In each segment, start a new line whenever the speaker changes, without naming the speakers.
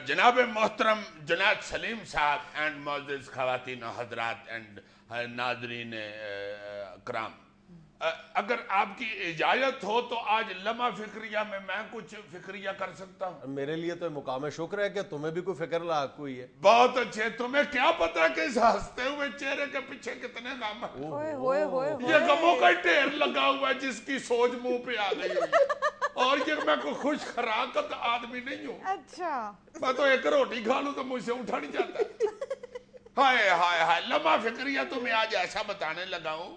जनाब मोहतरम जुनैद सलीम साहब एंड मोअज़्ज़िज़ ख़वातीन हज़रात एंड नाज़रीन कराम, अगर आपकी इजाज़त हो तो आज लम्हा फिक्रिया में मैं कुछ फिक्रिया कर सकता हूँ।
मेरे लिए तो मुकाम शुक्र है कि तुम्हें भी कोई फिक्र लाक हुई है।
बहुत अच्छे। तुम्हें क्या पता कि इस हंसते हुए चेहरे के पीछे कितने गम है।
ओए होए होए
ये गमों का ढेर लगा हुआ है जिसकी सोच मुंह पे आ गई हुई है। और ये मैं कोई खुश खराकत आदमी नहीं हूँ।
अच्छा,
मैं तो एक रोटी खा लूं तो मुझसे उठा नहीं जाता। हाय हाय हाय, लम्हा फिक्रिया तो मैं आज ऐसा बताने लगा हूं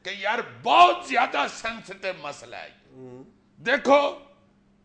कि यार बहुत ज्यादा सेंसिटिव मसला है। देखो,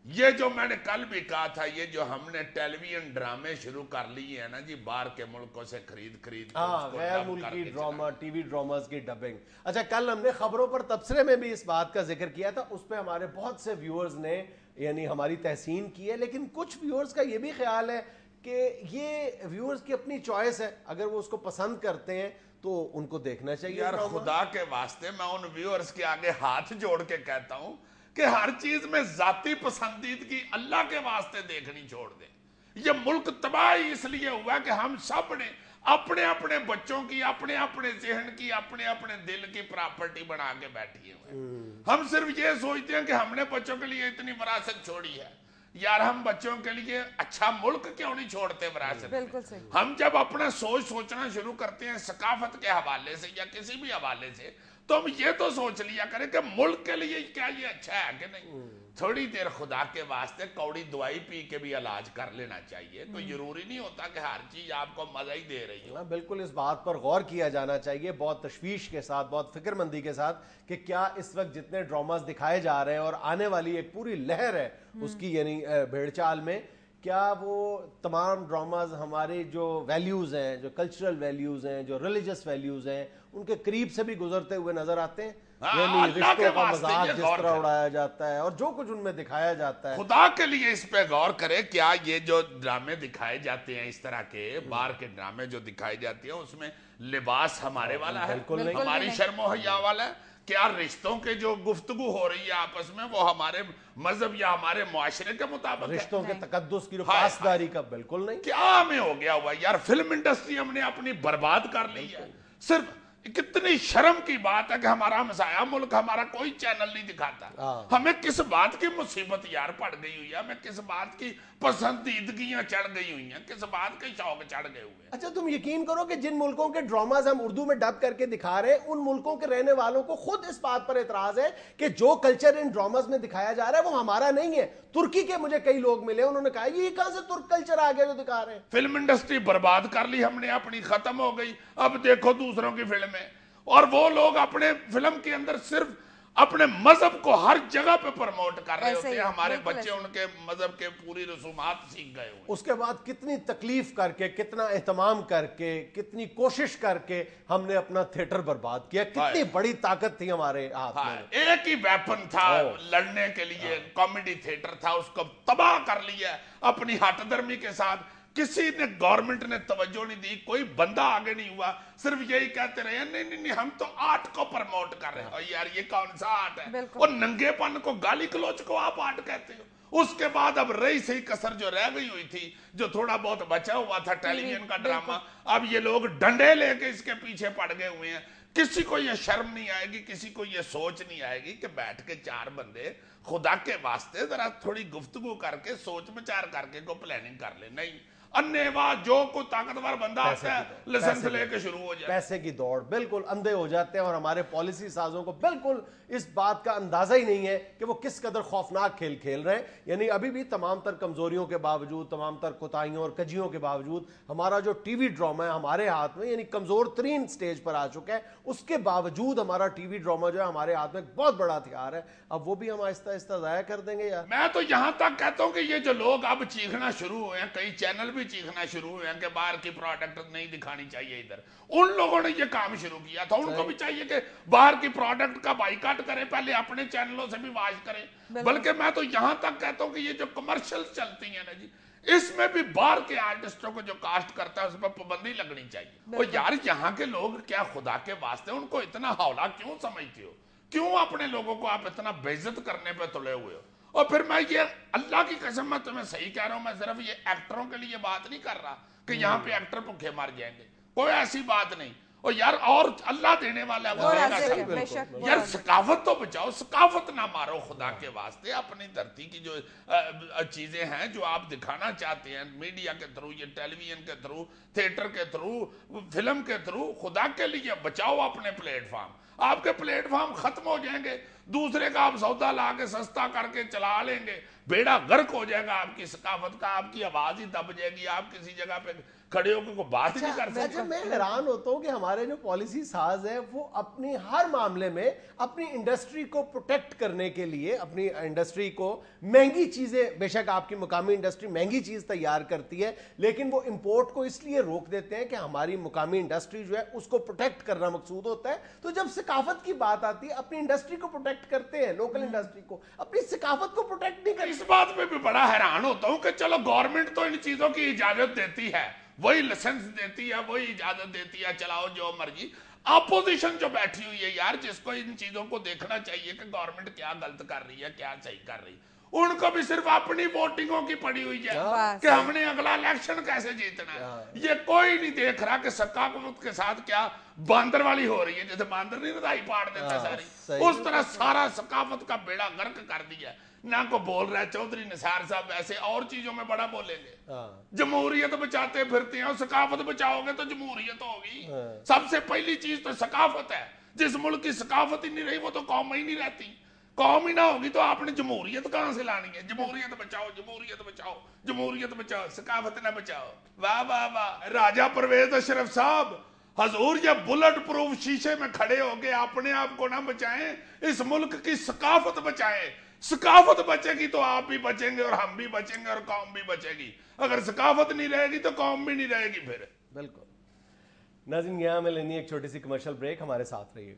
ये जो मैंने कल भी कहा था, ये जो हमने टेलीविजन ड्रामे शुरू कर लिए हैं ना जी, बाहर के मुल्कों से खरीद खरीद के
हाँ,
उसको
गैर
डब
मुल्की
करके
ड्रामा, टीवी ड्रामास की डबिंग। अच्छा, कल हमने खबरों पर तबसरे में भी इस बात का जिक्र किया था, उस पे हमारे बहुत से व्यूअर्स ने यानी हमारी तहसीन की है, लेकिन कुछ व्यूअर्स का ये भी ख्याल है कि ये व्यूअर्स की अपनी चॉइस है, अगर वो उसको पसंद करते हैं तो उनको देखना चाहिए।
यार खुदा के वास्ते मैं उन व्यूअर्स के आगे हाथ जोड़ के कहता हूं कि हर चीज में जाती पसंदीदगी अल्लाह के वास्ते देखनी छोड़ दे। ये मुल्क तबाह इसलिए हुआ कि हम सब ने अपने अपने बच्चों की, अपने अपने जहन की, अपने अपने दिल की प्रॉपर्टी बना के बैठे हुए हैं। हम सिर्फ ये सोचते हैं कि हमने बच्चों के लिए इतनी विरासत छोड़ी है। यार हम बच्चों के लिए अच्छा मुल्क क्यों नहीं छोड़ते विरासत में?
बिल्कुल सही।
हम जब अपना सोचना शुरू करते हैं सकाफत के हवाले से या किसी भी हवाले से, तो हम ये तो सोच लिया करें कि मुल्क के लिए क्या ये अच्छा है कि नहीं। थोड़ी देर खुदा के वास्ते कौड़ी दवाई पी के भी इलाज कर लेना चाहिए। तो जरूरी नहीं होता कि हर चीज आपको मजा ही दे रही हो।
बिल्कुल इस बात पर गौर किया जाना चाहिए, बहुत तशवीश के साथ, बहुत फिक्रमंदी के साथ, कि क्या इस वक्त जितने ड्रामास दिखाए जा रहे हैं और आने वाली एक पूरी लहर है उसकी यानी भेड़चाल में, क्या वो तमाम ड्रामाज हमारे जो वैल्यूज़ हैं, जो कल्चरल वैल्यूज़ हैं, जो रिलीजियस वैल्यूज़ हैं, उनके करीब से भी गुजरते हुए नजर आते हैं? यानी रिश्तों का मजाक जिस तरह उड़ाया जाता है और जो कुछ उनमें दिखाया जाता है,
खुदा के लिए इस पे गौर करे। क्या ये जो ड्रामे दिखाए जाते हैं, इस तरह के बाहर के ड्रामे जो दिखाए जाते हैं, उसमें लिबास हमारे वाला है?
बिल्कुल नहीं।
हमारी शर्मो हया वाला है? क्या रिश्तों के जो गुफ्तगू हो रही है आपस में, वो हमारे मजहब या हमारे मुआशरे के मुताबिक है?
रिश्तों के तकद्दुस की जो
हाय,
पासदारी का बिल्कुल नहीं।
क्या हमें हो गया हुआ यार, फिल्म इंडस्ट्री हमने अपनी बर्बाद कर ली है। सिर्फ कितनी शर्म की बात है कि हमारा हमसाया मुल्क हमारा कोई चैनल नहीं दिखाता। हमें किस बात की मुसीबत यार पड़ गई हुई है, हमें किस बात की पसंदीदगियां चढ़ गई हुई हैं, किस बात के शौक चढ़ गए हुए हैं।
अच्छा, तुम यकीन करो कि जिन मुल्कों के ड्रामाज हम उर्दू में डब करके दिखा रहे हैं, उन मुल्कों के रहने वालों को खुद इस बात पर एतराज है कि जो कल्चर इन ड्रामाज में दिखाया जा रहा है वो हमारा नहीं है। तुर्की के मुझे कई लोग मिले, उन्होंने कहा ये कहां से तुर्क कल्चर आ गया जो दिखा रहे हैं।
फिल्म इंडस्ट्री बर्बाद कर ली हमने अपनी, खत्म हो गई। अब देखो दूसरों की फिल्में, और वो लोग अपने फिल्म के अंदर सिर्फ अपने मजहब को हर जगह पे प्रमोट कर रहे होते हैं। हमारे बच्चे उनके मजहब के पूरी रसूमात सीख गए हुए।
उसके बाद कितनी तकलीफ करके, कितना एहतमाम करके, कितनी कोशिश करके हमने अपना थिएटर बर्बाद किया। कितनी बड़ी ताकत थी हमारे हाथ में।
एक ही वेपन था लड़ने के लिए, कॉमेडी थिएटर था, उसको तबाह कर लिया अपनी हठधर्मी के साथ। किसी ने, गवर्नमेंट ने तवज्जो नहीं दी, कोई बंदा आगे नहीं हुआ, सिर्फ यही कहते रहे नहीं नहीं नहीं हम तो आर्ट को प्रमोट कर रहे हैं। और यार ये कौन सा आर्ट है? और नंगेपन को, गाली गलौच को आप आर्ट कहते हो? उसके बाद अब रही सही कसर जो रह गई हुई थी, जो थोड़ा बहुत बचा हुआ था टेलीविजन का ड्रामा, अब ये लोग डंडे लेके इसके पीछे पड़ गए हुए हैं। किसी को ये शर्म नहीं आएगी, किसी को ये सोच नहीं आएगी कि बैठ के चार बंदे खुदा के वास्ते जरा थोड़ी गुफ्तगू करके, सोच विचार करके को प्लानिंग कर ले। नहीं, अन्यवा जो को ताकतवर बंदा आता है लाइसेंस लेके शुरू हो जाए,
पैसे की दौड़, बिल्कुल अंधे हो जाते हैं। और हमारे पॉलिसी साजों को बिल्कुल इस बात का अंदाजा ही नहीं है कि वो किस कदर खौफनाक खेल खेल रहे हैं। यानी अभी भी तमाम तर कमजोरियों के बावजूद, तमाम तर कोताहियों और कजियों के बावजूद हमारा जो टीवी ड्रामा है हमारे हाथ में, यानी कमजोर तरीन स्टेज पर आ चुका है। उसके बावजूद हमारा टीवी ड्रामा जो है हमारे हाथ में बहुत बड़ा हथियार है। अब वो भी हम आहिस्ता आहिस्ता जाया कर देंगे यार।
मैं तो यहां तक कहता हूं कि ये जो लोग अब चीखना शुरू हुए हैं, कई चैनल भी चीखना शुरू हुए हैं कि बाहर की प्रोडक्ट नहीं दिखानी चाहिए इधर, उन लोगों ने ये काम शुरू किया था। उनको भी चाहिए कि बाहर की प्रोडक्ट का बाइकाट करें, पहले अपने चैनलों से भी वाच करें। बल्कि मैं तो यहां तक कहता हूं कि ये जो कमर्शियल चलती है ना जी, इसमें भी बाहर के आर्टिस्टों को जो कास्ट करता है उस पर पाबंदी लगनी चाहिए। और यार यहाँ के लोग क्या खुदा के वास्ते उनको इतना हौला क्यों समझते हो? क्यों अपने लोगों को आप इतना बेइज्जत करने पे तुले हुए हो? اور پھر میں یہ اللہ کی قسم میں تمہیں صحیح کہہ رہا ہوں، میں صرف یہ ایکٹروں کے لیے بات نہیں کر رہا کہ یہاں پہ ایکٹر بھوکے مر جائیں گے، کوئی ایسی بات نہیں. اور یار اور اللہ دینے والا ہے، وہ دے گا سب. یار ثقافت تو بچاؤ، ثقافت نہ مارو خدا کے واسطے. اپنی دھرتی کی جو چیزیں ہیں جو آپ دکھانا چاہتے ہیں میڈیا کے تھرو، یہ ٹیلی ویژن کے تھرو، تھیٹر کے تھرو، فلم کے تھرو، خدا کے لیے بچاؤ اپنے پلیٹ فارم. آپ کے پلیٹ فارم ختم ہو جائیں گے، دوسرے کا آپ سودا لا کے سستا کر کے چلا لیں گے، بیڑا غرق ہو جائے گا آپ کی ثقافت کا، آپ کی آواز ہی دب جائے گی، آپ کسی جگہ پہ کھڑے ہو کے کوئی بات نہیں کر سکتے.
اچھا میں حیران ہوتا ہوں کہ ہمارے جو پالیسی ساز ہیں وہ اپنی ہر معاملے میں اپنی انڈسٹری کو پروٹیکٹ کرنے کے لیے اپنی انڈسٹری کو مہنگی چیزیں، بے شک آپ کی مقامی انڈسٹری مہنگی چیز تیار کرتی ہے لیکن وہ امپورٹ کو اس لیے روک دیتے ہیں کہ ہماری مقامی انڈسٹری جو ہے اس کو پروٹیکٹ کرنا مقصود ہوتا ہے. تو جب ثقافت کی بات آتی ہے اپنی انڈسٹری کو پروٹیکٹ کرتے ہیں، لوکل انڈسٹری کو، اپنی ثقافت کو پروٹیکٹ نہیں کرتے.
اس بات میں بھی بڑا حیران ہوتا ہوں کہ چلو گورنمنٹ تو ان چیزوں کی اجازت دیتی ہے، وہی لائسنس دیتی ہے، وہی اجازت دیتی ہے، چلاؤ جو مرضی. اپوزیشن جو بیٹھی ہوئی ہے یار، جس کو ان چیزوں کو دیکھنا چاہیے کہ گورنمنٹ کیا غلط کر رہی ہے کیا صحیح کر رہی ہے، ان کو بھی صرف اپنی ووٹنگوں کی پڑی ہوئی ہے کہ ہم نے اگلا الیکشن کیسے جیتنا ہے. یہ کوئی نہیں دیکھ رہا کہ ثقافت کے ساتھ کیا باندر والی ہو رہی ہے، جیسے باندر نہیں رضائی پاڑ دیتا ساری، اس طرح سارا ثقافت کا بیڑا غرق کر دیا. نہ کو بول رہا ہے چودھری نثار صاحب ایسے اور چیزوں میں بڑا بولیں گے. جمہوریت بچاتے پھرتے ہیں، اور ثقافت بچاؤ گے تو جمہوریت ہوگی. سب سے پہلی چیز تو ثقافت ہے. جس ملک کی ثقافت ہی نہیں رہی وہ تو قوم ہی نہیں رہتی. قوم ہی نہ ہوگی تو آپ نے جمہوریت کہاں سے لانی ہے؟ جمہوریت بچاؤ، جمہوریت بچاؤ، جمہوریت بچاؤ، ثقافت نہ بچاؤ. واہ واہ واہ. راجہ پرویز اشرف صاحب، حضور یہ بلٹ پروف شیشے میں کھڑے ہو کے اپنے آپ کو نہ بچائیں، اس ملک کی ثقافت بچائیں. ثقافت بچے گی تو آپ بھی بچیں گے اور ہم بھی بچیں گے اور قوم بھی بچے گی. اگر ثقافت نہیں رہے گی تو قوم بھی نہیں رہے گی. پھر
بالکل. ناظرین یہاں میں لینی ایک چھوٹی سی کمرشل بریک، ہمارے ساتھ رہیے.